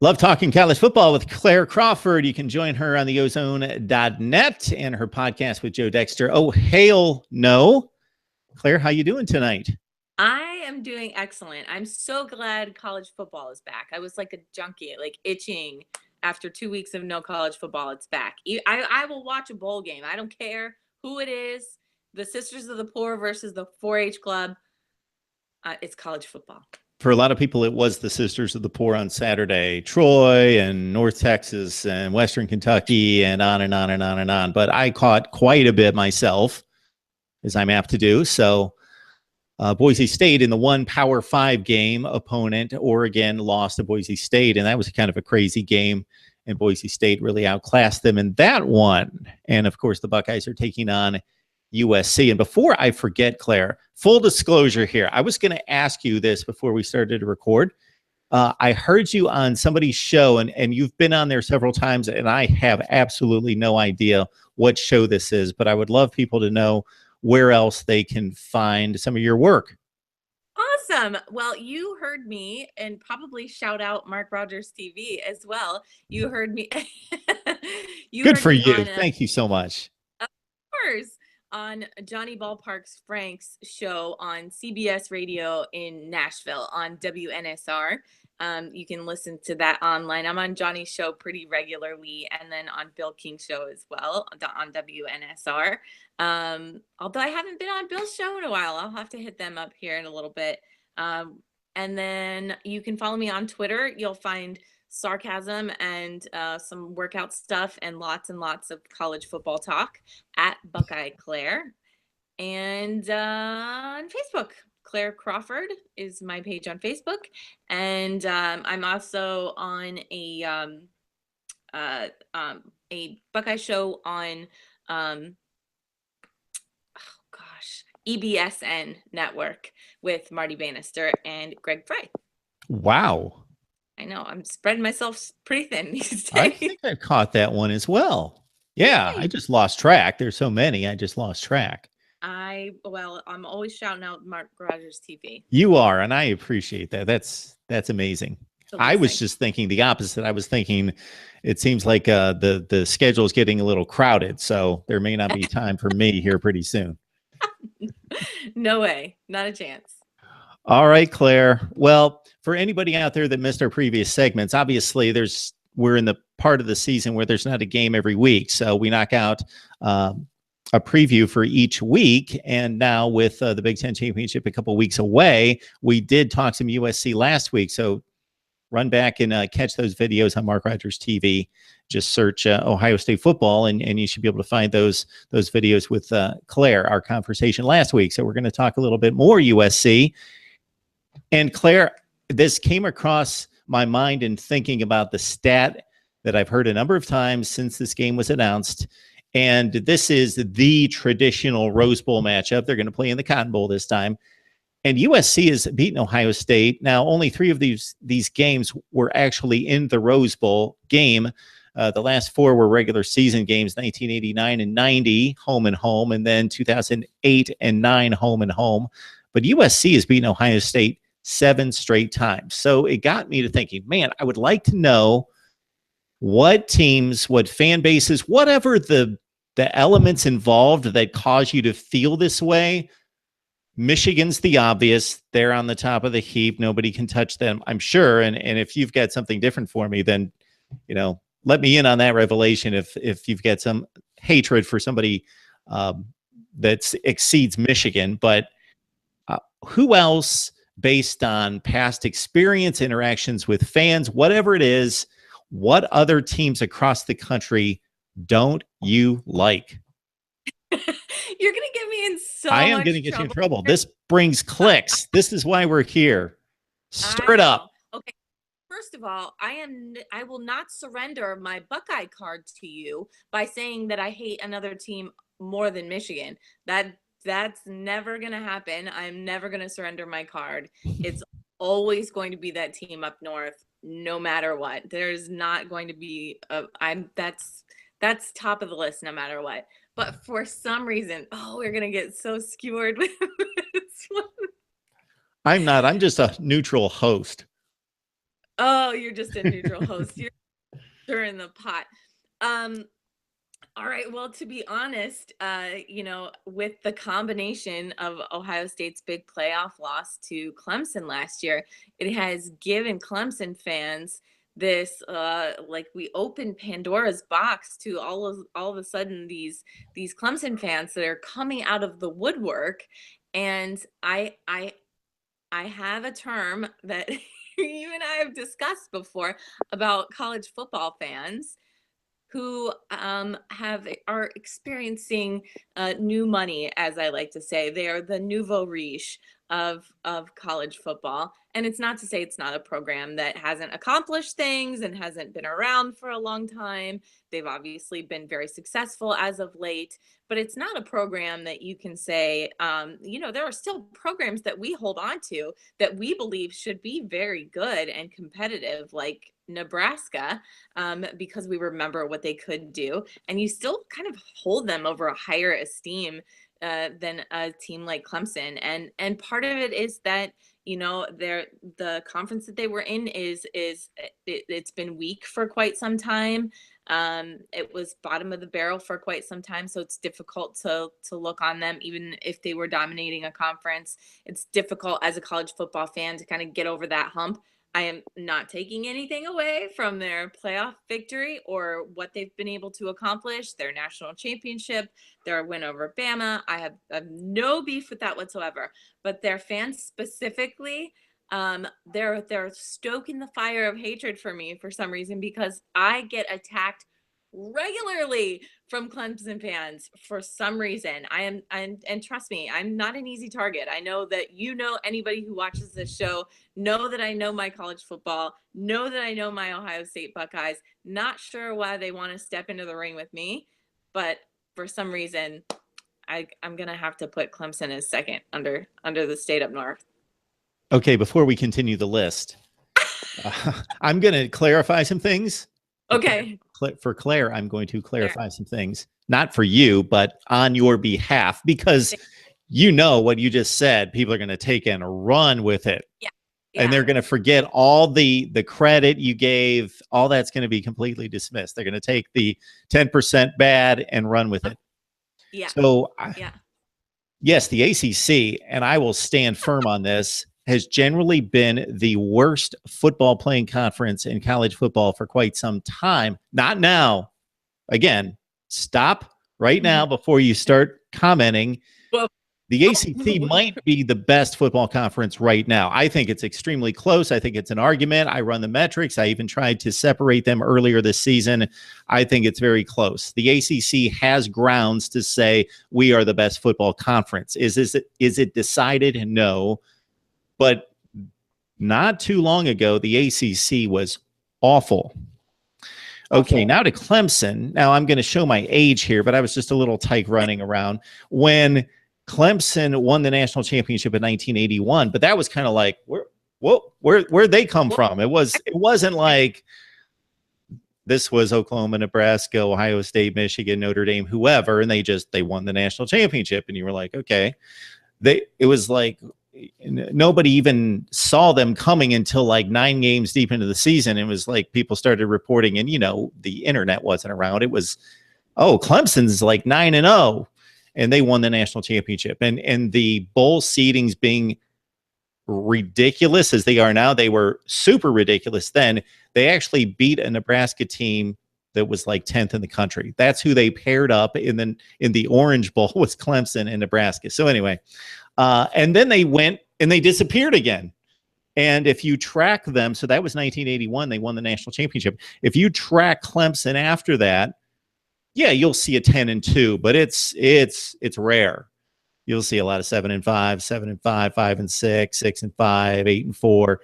Love talking college football with Claire Crawford. You can join her on the ozone.net and her podcast with Joe Dexter. Oh, hail no. Claire, how you doing tonight? I am doing excellent. I'm so glad college football is back. I was like a junkie, like itching after 2 weeks of no college football. It's back. I will watch a bowl game. I don't care who it is. The Sisters of the Poor versus the 4-H Club. It's college football. For a lot of people, it was the Sisters of the Poor on Saturday. Troy and North Texas and Western Kentucky and on and on and on and on. But I caught quite a bit myself, as I'm apt to do. So Boise State in the one Power 5 game opponent, Oregon lost to Boise State, and that was kind of a crazy game, and Boise State really outclassed them in that one. And, of course, the Buckeyes are taking on USC. And before I forget, Claire, full disclosure here, I was going to ask you this before we started to record. I heard you on somebody's show, and you've been on there several times, and I have absolutely no idea what show this is, but I would love people to know where else they can find some of your work. Awesome. Well, you heard me, and probably shout out Mark Rogers TV as well. You heard me. Good for you. Thank you so much. Of course. On Johnny Ballpark's Frank's show on CBS Radio in Nashville on WNSR. You can listen to that online. I'm on Johnny's show pretty regularly, and then on Bill King's show as well on WNSR. Although I haven't been on Bill's show in a while, I'll have to hit them up here in a little bit. And then you can follow me on Twitter. You'll find sarcasm and some workout stuff and lots of college football talk at Buckeye Claire. And on Facebook, Claire Crawford is my page on Facebook. And I'm also on a Buckeye show on EBSN network with Marty Bannister and Greg Frey. Wow. I know. I'm spreading myself pretty thin these days. I think I caught that one as well. Yeah, I just lost track. There's so many. I just lost track. I'm always shouting out Mark Rogers TV. You are, and I appreciate that. That's amazing. I was just thinking the opposite. I was thinking it seems like the schedule is getting a little crowded, so there may not be time for me here pretty soon. No way. Not a chance. All right, Claire. Well, for anybody out there that missed our previous segments, obviously we're in the part of the season where there's not a game every week. So we knock out a preview for each week. And now with the Big Ten Championship a couple weeks away, we did talk some USC last week. So run back and catch those videos on Mark Rogers TV. Just search Ohio State football, and you should be able to find those videos with Claire, our conversation last week. So we're going to talk a little bit more USC. And Claire, this came across my mind in thinking about the stat that I've heard a number of times since this game was announced. And this is the traditional Rose Bowl matchup. They're going to play in the Cotton Bowl this time. And USC has beaten Ohio State. Now, only 3 of these games were actually in the Rose Bowl game. The last 4 were regular season games, 1989 and 90, home and home, and then 2008 and 9, home and home. But USC has beaten Ohio State 7 straight times. So it got me to thinking, man, I would like to know what teams, what fan bases, whatever the elements involved that cause you to feel this way. Michigan's the obvious. They're on the top of the heap. Nobody can touch them, I'm sure. And if you've got something different for me, then, let me in on that revelation if you've got some hatred for somebody that exceeds Michigan. But who else, based on past experience, interactions with fans, whatever it is, what other teams across the country don't you like? You're going to get me in so I am going to get you in trouble. This brings clicks. This is why we're here. Stir it up. Okay. First of all, I will not surrender my Buckeye card to you by saying that I hate another team more than Michigan. That's never going to happen. I'm never going to surrender my card. It's always going to be that team up north, no matter what. There's not going to be that's top of the list no matter what. But for some reason, we're going to get so skewered with this one. I'm not. I'm just a neutral host. Oh, you're just a neutral host. You're stirring the pot. All right. Well, to be honest, with the combination of Ohio State's big playoff loss to Clemson last year, it has given Clemson fans this like we opened Pandora's box to all of a sudden these Clemson fans that are coming out of the woodwork. And I have a term that you and I have discussed before about college football fans who are experiencing new money, as I like to say. They are the nouveau riche of college football. And it's not to say it's not a program that hasn't accomplished things and hasn't been around for a long time. They've obviously been very successful as of late, but it's not a program that you can say, there are still programs that we hold on to that we believe should be very good and competitive, like Nebraska, because we remember what they could do, and you still kind of hold them over a higher esteem than a team like Clemson. And part of it is that the conference that they were in it's been weak for quite some time. It was bottom of the barrel for quite some time, so it's difficult to look on them. Even if they were dominating a conference, it's difficult as a college football fan to kind of get over that hump. I am not taking anything away from their playoff victory or what they've been able to accomplish, their national championship, their win over Bama. I have no beef with that whatsoever. But their fans specifically, they're stoking the fire of hatred for me for some reason, because I get attacked regularly from Clemson fans for some reason. And trust me, I'm not an easy target. I know that anybody who watches this show know that I know my college football, know that I know my Ohio State Buckeyes. Not sure why they want to step into the ring with me, but for some reason, I'm gonna have to put Clemson as second under the state up north. Okay, before we continue the list, I'm going to clarify some things. Okay. For Claire, I'm going to clarify some things, not for you, but on your behalf, because you know what you just said. People are going to take and run with it. Yeah. And they're going to forget all the credit you gave. All that's going to be completely dismissed. They're going to take the 10% bad and run with it. Yeah. So, yes, the ACC, and I will stand firm on this, has generally been the worst football playing conference in college football for quite some time. Not now. Again, stop right now before you start commenting. Well, the ACC might be the best football conference right now. I think it's extremely close. I think it's an argument. I run the metrics. I even tried to separate them earlier this season. I think it's very close. The ACC has grounds to say we are the best football conference. Is it decided? No. But not too long ago, the ACC was awful. Okay, now to Clemson. Now I'm going to show my age here, but I was just a little tyke running around when Clemson won the national championship in 1981. But that was kind of like, where'd they come from? It wasn't like this was Oklahoma, Nebraska, Ohio State, Michigan, Notre Dame, whoever, and they won the national championship, and you were like, okay. It was like nobody even saw them coming until like 9 games deep into the season. It was like people started reporting, and the internet wasn't around. It was, Clemson's like 9-0, and they won the national championship. And the bowl seedings being ridiculous as they are now, they were super ridiculous then. They actually beat a Nebraska team that was like 10th in the country. That's who they paired up in the Orange Bowl was Clemson and Nebraska. So anyway, and then they went and they disappeared again. And if you track them, so that was 1981, they won the national championship. If you track Clemson after that, yeah, you'll see a 10-2, but it's rare. You'll see a lot of 7-5, 7-5, 5-6, 6-5, 8-4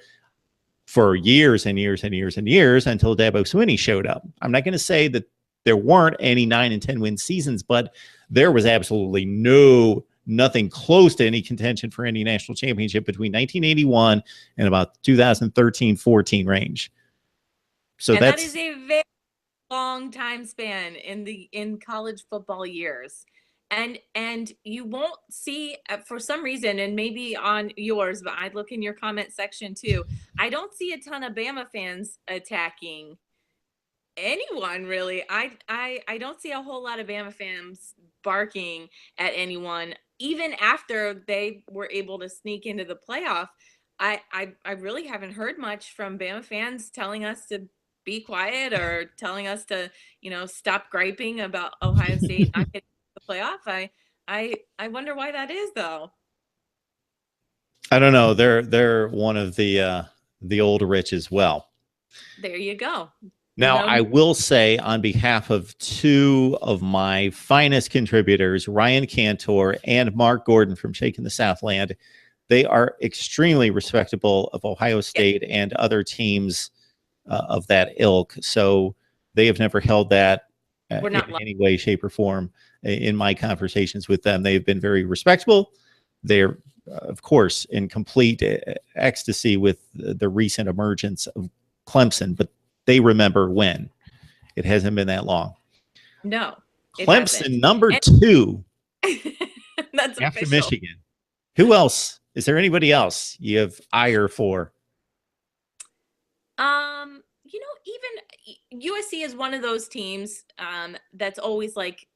for years and years and years and years until Dabo Swinney showed up. I'm not going to say that there weren't any 9 and 10 win seasons, but there was absolutely nothing close to any contention for any national championship between 1981 and about 2013-14 range. So that is a very long time span in college football years. And you won't see, for some reason, and maybe on yours, but I look in your comment section too. I don't see a ton of Bama fans attacking anyone really. I don't see a whole lot of Bama fans barking at anyone, even after they were able to sneak into the playoff. I really haven't heard much from Bama fans telling us to be quiet or telling us to, stop griping about Ohio State not getting the playoff. I wonder why that is, though. I don't know. They're one of the old rich as well. There you go. Now, I will say on behalf of two of my finest contributors, Ryan Cantor and Mark Gordon from Shaking the Southland, they are extremely respectable of Ohio State and other teams of that ilk. So they have never held that in any way, shape, or form in my conversations with them. They've been very respectable. They're, of course, in complete ecstasy with the recent emergence of Clemson, but they remember when. It hasn't been that long. No. Clemson, number 2. That's after official. Michigan. Who else? Is there anybody else you have ire for? Even USC is one of those teams that's always like,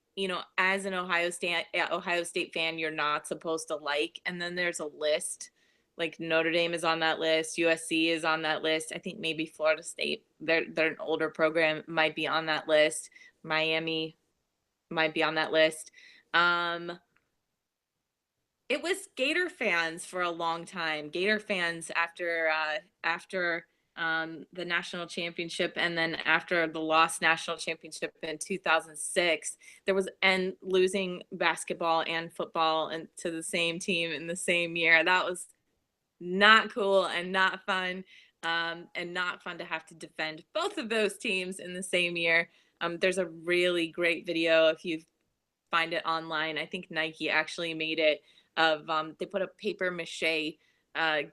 as an Ohio State fan, you're not supposed to like. And then there's a list. Like Notre Dame is on that list. USC is on that list. I think maybe Florida State, they're an older program, might be on that list. Miami might be on that list. It was Gator fans for a long time. Gator fans after the national championship, and then after the lost national championship in 2006, and losing basketball and football and to the same team in the same year. That was not cool and not fun, and not fun to have to defend both of those teams in the same year. There's a really great video if you find it online. I think Nike actually made it of they put a paper mache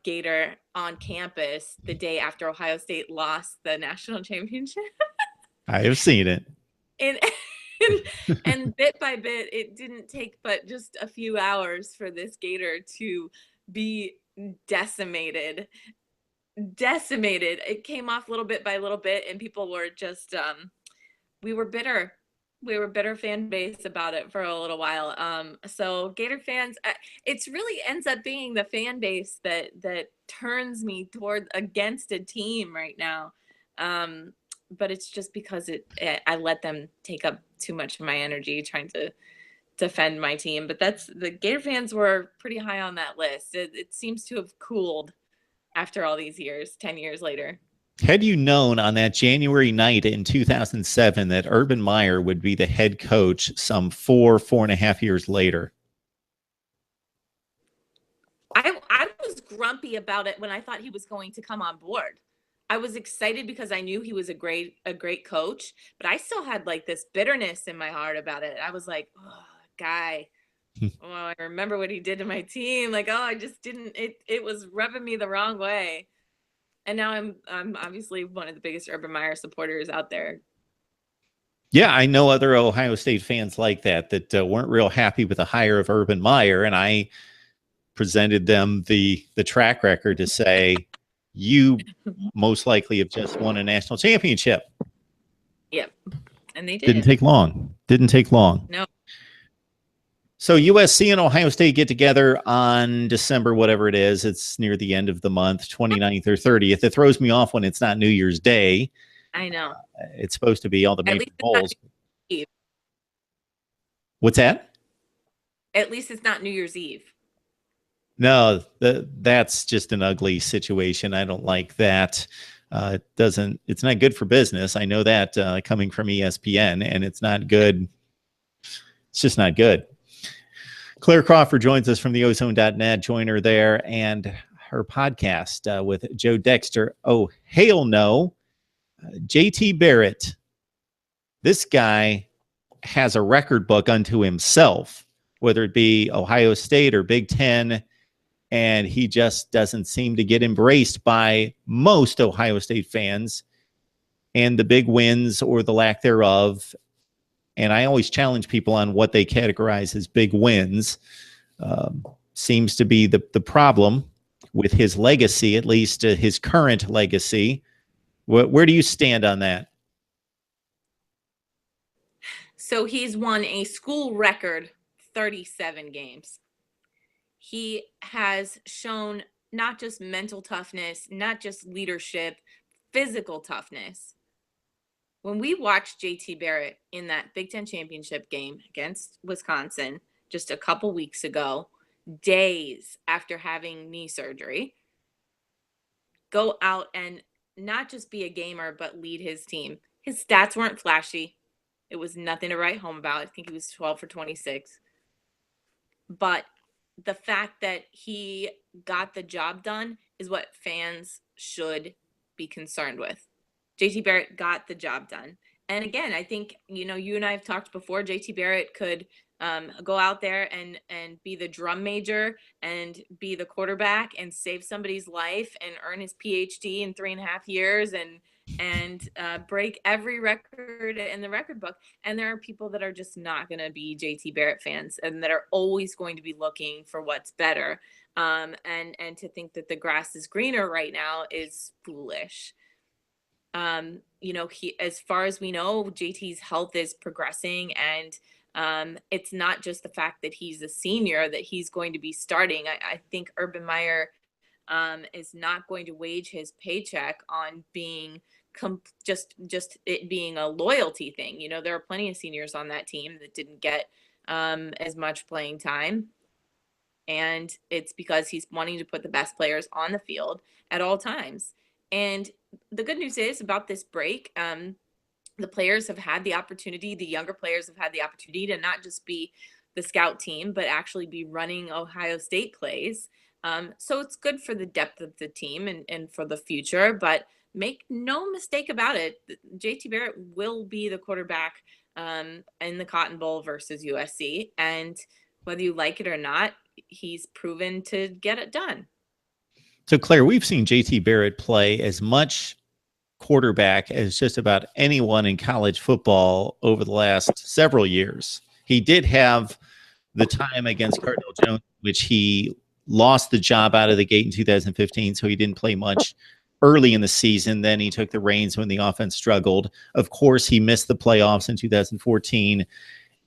Gator on campus the day after Ohio State lost the national championship. I have seen it. And bit by bit, it didn't take but just a few hours for this Gator to be decimated. It came off little bit by little bit, and people were just we were bitter fan base about it for a little while. So Gator fans, it's really ends up being the fan base that turns me toward against a team right now. But it's just because I let them take up too much of my energy trying to defend my team. But the Gator fans were pretty high on that list. It seems to have cooled after all these years, 10 years later. Had you known on that January night in 2007 that Urban Meyer would be the head coach some 4.5 years later? I was grumpy about it when I thought he was going to come on board. I was excited because I knew he was a great coach, but I still had like this bitterness in my heart about it. I was like, oh, guy, I remember what he did to my team. Like, I just didn't, it was rubbing me the wrong way. And now I'm obviously one of the biggest Urban Meyer supporters out there. Yeah, I know other Ohio State fans like that weren't real happy with the hire of Urban Meyer, and I presented them the track record to say, you most likely have just won a national championship. Yep, and they did. Didn't take long. No. So USC and Ohio State get together on December, whatever it is. It's near the end of the month, 29th or 30th. It throws me off when it's not New Year's Day. I know. It's supposed to be all the major bowls. What's that? At least it's not New Year's Eve. No, that's just an ugly situation. I don't like that. It's not good for business. I know that coming from ESPN, and it's not good. It's just not good. Claire Crawford joins us from the ozone.net. Join her there and her podcast with Joe Dexter. Oh, hail no. JT Barrett. This guy has a record book unto himself, whether it be Ohio State or Big Ten, and he just doesn't seem to get embraced by most Ohio State fans. And the big wins or the lack thereof And I always challenge people on what they categorize as big wins. Seems to be the problem with his legacy, at least his current legacy. Where do you stand on that? So he's won a school record 37 games. He has shown not just mental toughness, not just leadership, physical toughness. When we watched JT Barrett in that Big Ten championship game against Wisconsin just a couple weeks ago, days after having knee surgery, go out and not just be a gamer, but lead his team. His stats weren't flashy. It was nothing to write home about. I think he was 12 for 26. But the fact that he got the job done is what fans should be concerned with. JT Barrett got the job done. And again, I think, you and I have talked before, JT Barrett could go out there and be the drum major and be the quarterback and save somebody's life and earn his PhD in 3.5 years and break every record in the record book. And there are people that are just not going to be JT Barrett fans and that are always going to be looking for what's better. And to think that the grass is greener right now is foolish. He, as far as we know, JT's health is progressing, and it's not just the fact that he's a senior that he's going to be starting. I think Urban Meyer is not going to wage his paycheck on being just it being a loyalty thing. There are plenty of seniors on that team that didn't get as much playing time, and it's because he's wanting to put the best players on the field at all times. And the good news is about this break, the players have had the opportunity, the younger players have had the opportunity to not just be the scout team, but actually be running Ohio State plays. So it's good for the depth of the team and for the future, but make no mistake about it, JT Barrett will be the quarterback in the Cotton Bowl versus USC. And whether you like it or not, he's proven to get it done. So, Claire, we've seen JT Barrett play as much quarterback as just about anyone in college football over the last several years. He did have the time against Cardinal Jones, which he lost the job out of the gate in 2015, so he didn't play much early in the season. Then he took the reins when the offense struggled. Of course, he missed the playoffs in 2014.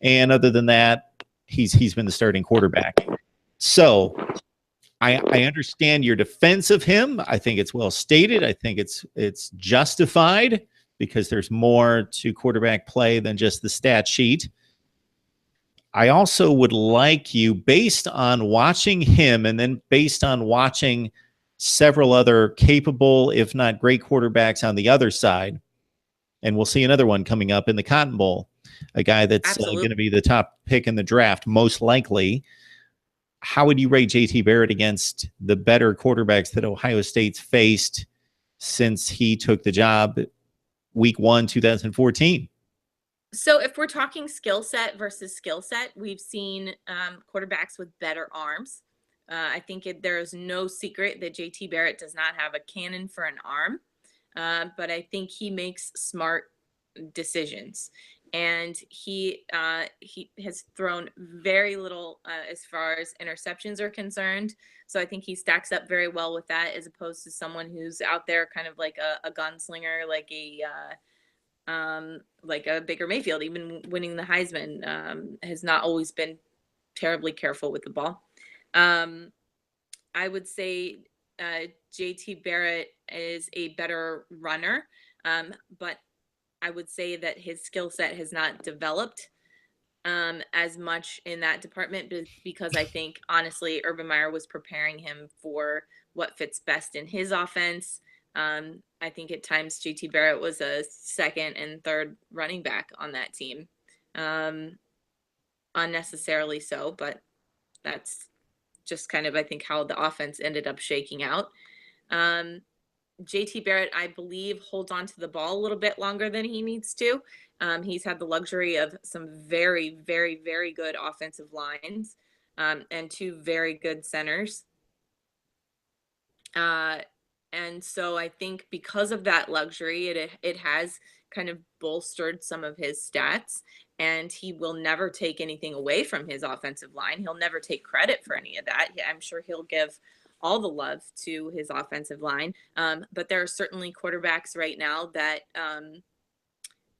And other than that, he's been the starting quarterback. So I understand your defense of him. I think it's well stated. I think it's justified because there's more to quarterback play than just the stat sheet. I also would like you, based on watching him and then based on watching several other capable, if not great quarterbacks on the other side, and we'll see another one coming up in the Cotton Bowl, a guy that's going to be the top pick in the draft, most likely. How would you rate JT Barrett against the better quarterbacks that Ohio State's faced since he took the job week 1, 2014? So if we're talking skill set versus skill set, we've seen quarterbacks with better arms. I think there is no secret that JT Barrett does not have a cannon for an arm, but I think he makes smart decisions. And he has thrown very little as far as interceptions are concerned. So I think he stacks up very well with that, as opposed to someone who's out there kind of like a gunslinger, like a Baker Mayfield, even winning the Heisman, has not always been terribly careful with the ball. I would say JT Barrett is a better runner, but I would say that his skill set has not developed as much in that department because I think, honestly, Urban Meyer was preparing him for what fits best in his offense. I think at times JT Barrett was a second and third running back on that team. Unnecessarily so, but that's just kind of, I think, how the offense ended up shaking out. JT Barrett, I believe, holds on to the ball a little bit longer than he needs to. He's had the luxury of some very, very, very good offensive lines and 2 very good centers. And so I think because of that luxury, it has kind of bolstered some of his stats. And he will never take anything away from his offensive line. He'll never take credit for any of that. I'm sure he'll give all the love to his offensive line. But there are certainly quarterbacks right now that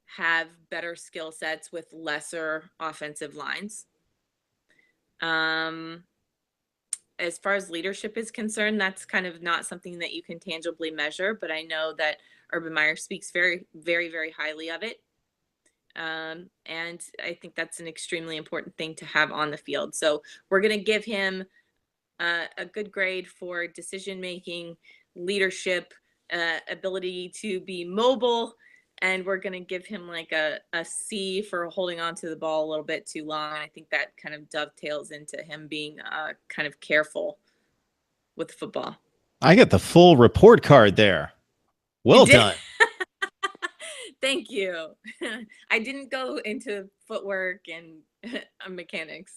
have better skill sets with lesser offensive lines. As far as leadership is concerned, that's kind of not something that you can tangibly measure, but I know that Urban Meyer speaks very, very, very highly of it. And I think that's an extremely important thing to have on the field. So we're going to give him a good grade for decision-making, leadership, ability to be mobile, and we're going to give him like a C for holding on to the ball a little bit too long. I think that kind of dovetails into him being kind of careful with football. I get the full report card there. Well done. Thank you. I didn't go into footwork and mechanics.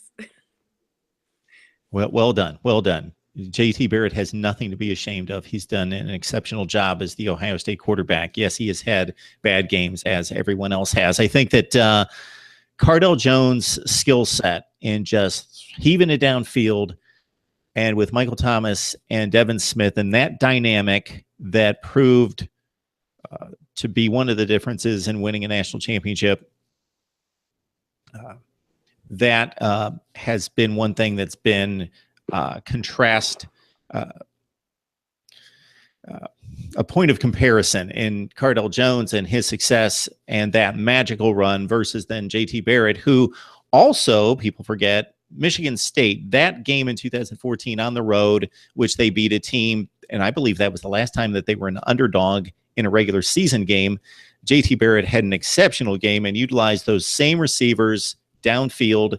Well done. Well done. JT Barrett has nothing to be ashamed of. He's done an exceptional job as the Ohio State quarterback. Yes, he has had bad games, as everyone else has. I think that Cardell Jones' skill set in just heaving it downfield, and with Michael Thomas and Devin Smith, and that dynamic that proved to be one of the differences in winning a national championship, that has been one thing that's been a point of comparison in Cardell Jones and his success and that magical run versus then JT Barrett, who also, people forget, Michigan State, that game in 2014 on the road, which they beat a team, and I believe that was the last time that they were an underdog in a regular season game. JT Barrett had an exceptional game and utilized those same receivers downfield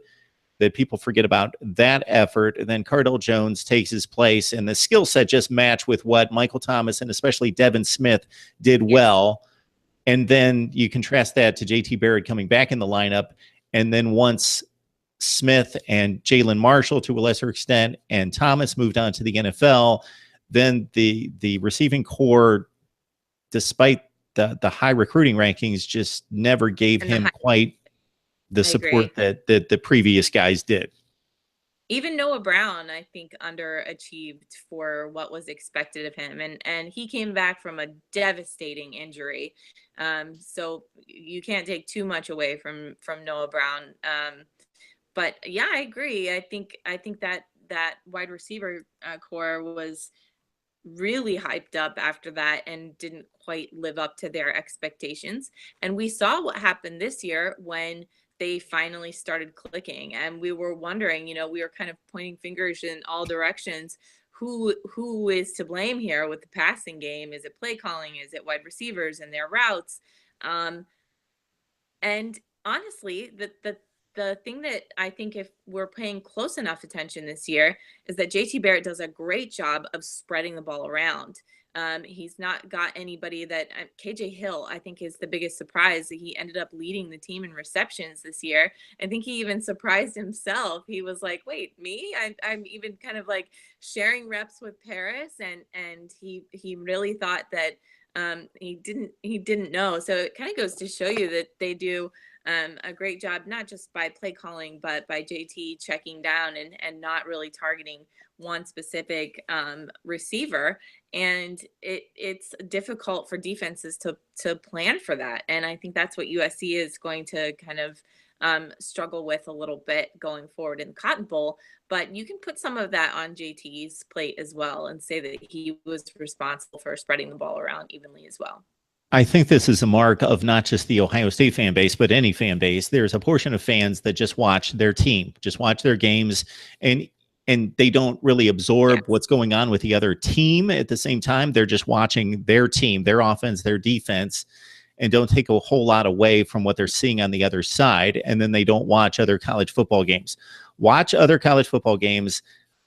that people forget about that effort. And then Cardell Jones takes his place, and the skill set just matched with what Michael Thomas and especially Devin Smith did well. And then you contrast that to JT Barrett coming back in the lineup. And then once Smith and Jalen Marshall, to a lesser extent, and Thomas moved on to the NFL, then the receiving core, despite the high recruiting rankings, just never gave him quite the support that the previous guys did. Even Noah Brown, I think, underachieved for what was expected of him. And he came back from a devastating injury. So you can't take too much away from Noah Brown. But yeah, I agree. I think that wide receiver core was really hyped up after that and didn't quite live up to their expectations. And we saw what happened this year when they finally started clicking, and we were wondering, we were kind of pointing fingers in all directions. Who is to blame here with the passing game? Is it play calling? Is it wide receivers and their routes? And honestly, the thing that I think, if we're paying close enough attention this year, is that JT Barrett does a great job of spreading the ball around. He's not got anybody that KJ Hill, I think, is the biggest surprise. He ended up leading the team in receptions this year. I think he even surprised himself. He was like, wait, me? I'm even kind of like sharing reps with Paris. And he really thought that he didn't know. So it kind of goes to show you that they do a great job, not just by play calling, but by JT checking down and not really targeting one specific receiver. And it's difficult for defenses to plan for that. And I think that's what USC is going to kind of struggle with a little bit going forward in the Cotton Bowl. But you can put some of that on JT's plate as well and say that he was responsible for spreading the ball around evenly as well. I think this is a mark of not just the Ohio State fan base, but any fan base. There's a portion of fans that just watch their team, just watch their games, and they don't really absorb what's going on with the other team at the same time. They're just watching their team, their offense, their defense, and don't take a whole lot away from what they're seeing on the other side. And then they don't watch other college football games. Watch other college football games.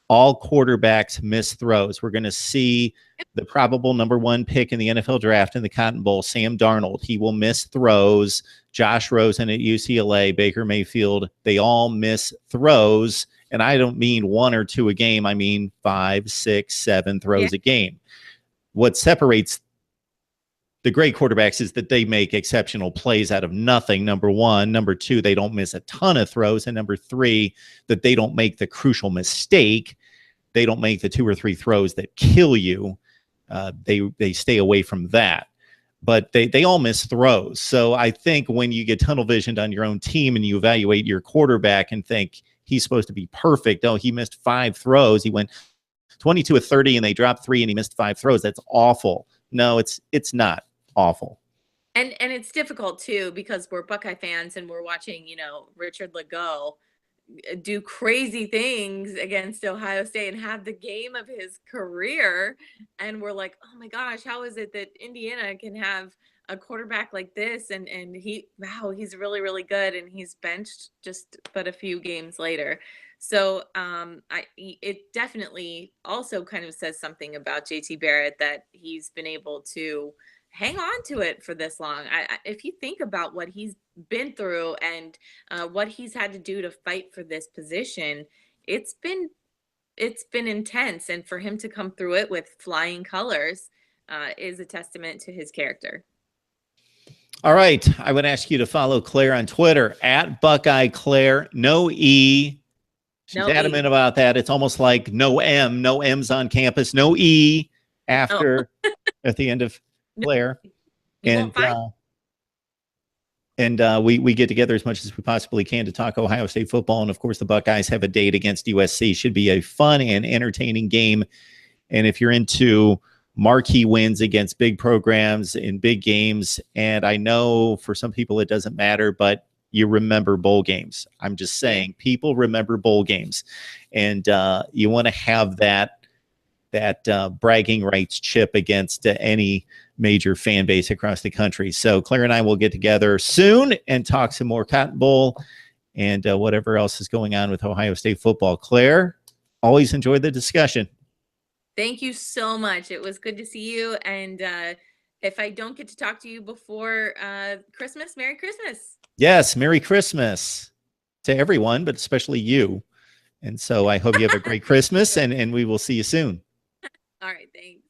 All quarterbacks miss throws. We're going to see the probable number one pick in the NFL draft in the Cotton Bowl, Sam Darnold. He will miss throws. Josh Rosen at UCLA, Baker Mayfield, they all miss throws. And I don't mean one or two a game. I mean 5, 6, 7 throws a game. What separates the great quarterbacks is that they make exceptional plays out of nothing, number one. Number two, they don't miss a ton of throws. And number three, that they don't make the crucial mistake. They don't make the 2 or 3 throws that kill you. They stay away from that. But they all miss throws. So I think when you get tunnel visioned on your own team and you evaluate your quarterback and think he's supposed to be perfect, oh, he missed 5 throws. He went 22 of 30 and they dropped 3 and he missed 5 throws. That's awful. No, it's not awful. And it's difficult too, because we're Buckeye fans and we're watching, Richard Legault do crazy things against Ohio State and have the game of his career. And we're like, oh my gosh, how is it that Indiana can have a quarterback like this? And he's really, really good. And he's benched just but a few games later. So it definitely also kind of says something about JT Barrett that he's been able to hang on to it for this long. If you think about what he's been through and what he's had to do to fight for this position, it's been intense. And for him to come through it with flying colors is a testament to his character. All right. I would ask you to follow Claire on Twitter at Buckeye Claire, no E. She's adamant about that. It's almost like no M, no M's on campus, no E after at the end of Claire. And we get together as much as we possibly can to talk Ohio State football. And of course, the Buckeyes have a date against USC. Should be a fun and entertaining game. And if you're into marquee wins against big programs in big games, and I know for some people it doesn't matter, but you remember bowl games. I'm just saying, people remember bowl games, and you want to have that bragging rights chip against any major fan base across the country. So Claire and I will get together soon and talk some more Cotton Bowl and whatever else is going on with Ohio State football. Claire, always enjoyed the discussion. Thank you so much. It was good to see you. And if I don't get to talk to you before Christmas, Merry Christmas. Yes, Merry Christmas to everyone, but especially you. And so I hope you have a great Christmas, and we will see you soon. All right, thanks.